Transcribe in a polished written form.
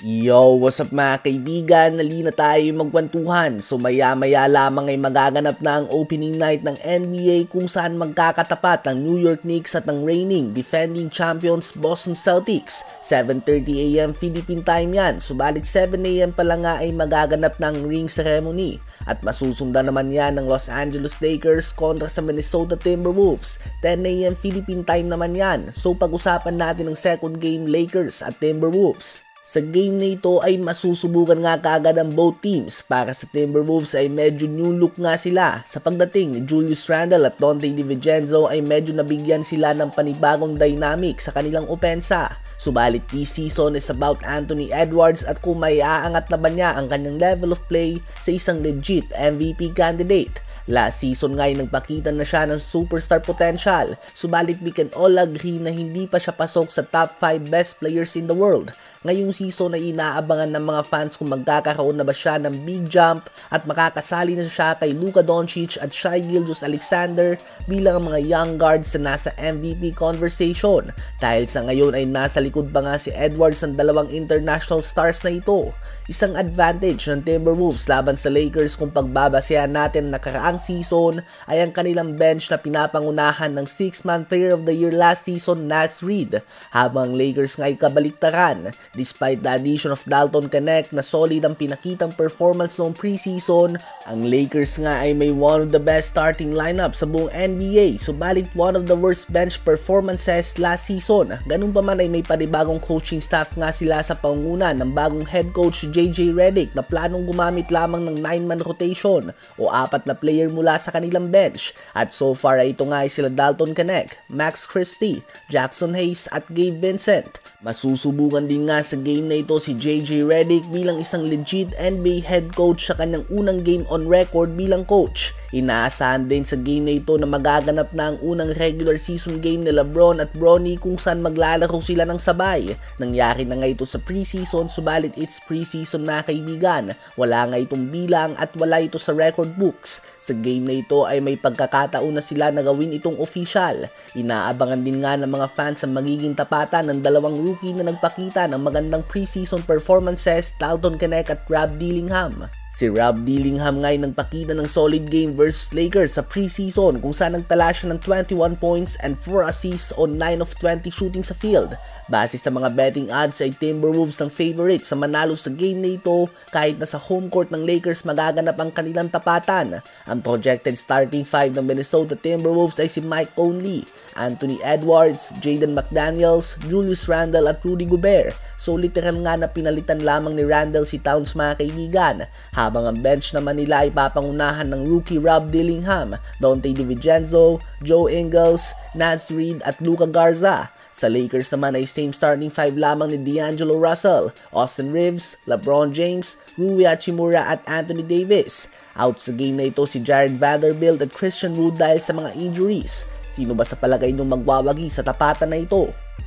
Yo, what's up mga kaibigan? Nali na tayo magkwentuhan. So maya-maya lamang ay magaganap na ang opening night ng NBA kung saan magkakatapat ang New York Knicks at ang reigning defending champions Boston Celtics. 7:30 AM Philippine time yan. Subalit 7 AM pa lang nga ay magaganap ng ring ceremony. At masusundan naman yan ng Los Angeles Lakers kontra sa Minnesota Timberwolves. 10 AM Philippine time naman yan. So pag-usapan natin ang second game Lakers at Timberwolves. Sa game na ito ay masusubukan nga kaagad ang both teams. Para sa Timberwolves ay medyo new look nga sila. Sa pagdating ni Julius Randle at Donte DiVincenzo ay medyo nabigyan sila ng panibagong dynamic sa kanilang opensa. Subalit this season is about Anthony Edwards at kung may aangat na ba niya ang kanyang level of play sa isang legit MVP candidate. Last season nga ay nagpakita na siya ng superstar potential. Subalit we can all agree na hindi pa siya pasok sa top 5 best players in the world. Ngayong season ay inaabangan ng mga fans kung magkakaroon na ba siya ng big jump at makakasali na siya kay Luka Doncic at Shai Gilgeous-Alexander bilang ang mga young guards na nasa MVP conversation. Dahil sa ngayon ay nasa likod pa nga si Edwards ng dalawang international stars na ito. Isang advantage ng Timberwolves laban sa Lakers kung pagbabasehan natin na nakaraang season ay ang kanilang bench na pinapangunahan ng 6-man player of the year last season, Naz Reid, habang Lakers nga ay kabaliktaran. Despite the addition of Dalton Knecht na solid ang pinakitang performance noong preseason, ang Lakers nga ay may one of the best starting lineup sa buong NBA, subalit one of the worst bench performances last season. Ganun pa man ay may panibagong coaching staff nga sila sa pangunguna ng bagong head coach JJ Redick na planong gumamit lamang ng 9-man rotation o 4 na player mula sa kanilang bench. At so far ay ito nga ay sila Dalton Knecht, Max Christie, Jackson Hayes at Gabe Vincent. Masusubukan din nga sa game na ito si JJ Redick bilang isang legit NBA head coach sa kanyang unang game on record bilang coach. Inaasahan din sa game na ito na magaganap na ang unang regular season game ni LeBron at Bronny kung saan maglalaro sila ng sabay. Nangyari na nga ito sa preseason, subalit it's preseason na kaibigan. Wala nga itong bilang at wala ito sa record books. Sa game na ito ay may pagkakataon na sila na gawin itong official. Inaabangan din nga ng mga fans ang magiging tapatan ng dalawang rookie na nagpakita ng magandang preseason performances, Dalton Knecht at Rob Dillingham. Si Rob Dillingham nga ay nagpakita ng solid game versus Lakers sa preseason kung saan nagtala siya ng 21 points and 4 assists on 9 of 20 shooting sa field. Base sa mga betting odds ay Timberwolves ang favorite sa manalo sa game na ito kahit na sa home court ng Lakers magaganap ang kanilang tapatan. Ang projected starting 5 ng Minnesota Timberwolves ay si Mike Conley, Anthony Edwards, Jaden McDaniels, Julius Randle at Rudy Gobert. So literal nga na pinalitan lamang ni Randle si Towns mga kaibigan. Habang ang bench naman nila ay papangunahan ng rookie Rob Dillingham, Donte DiVincenzo, Joe Ingles, Naz Reid at Luka Garza. Sa Lakers naman ay same starting 5 lamang ni D'Angelo Russell, Austin Reeves, LeBron James, Rui Hachimura at Anthony Davis. Out sa game na ito si Jared Vanderbilt at Christian Wood dahil sa mga injuries. Sino ba sa palagay niyong magwawagi sa tapatan na ito?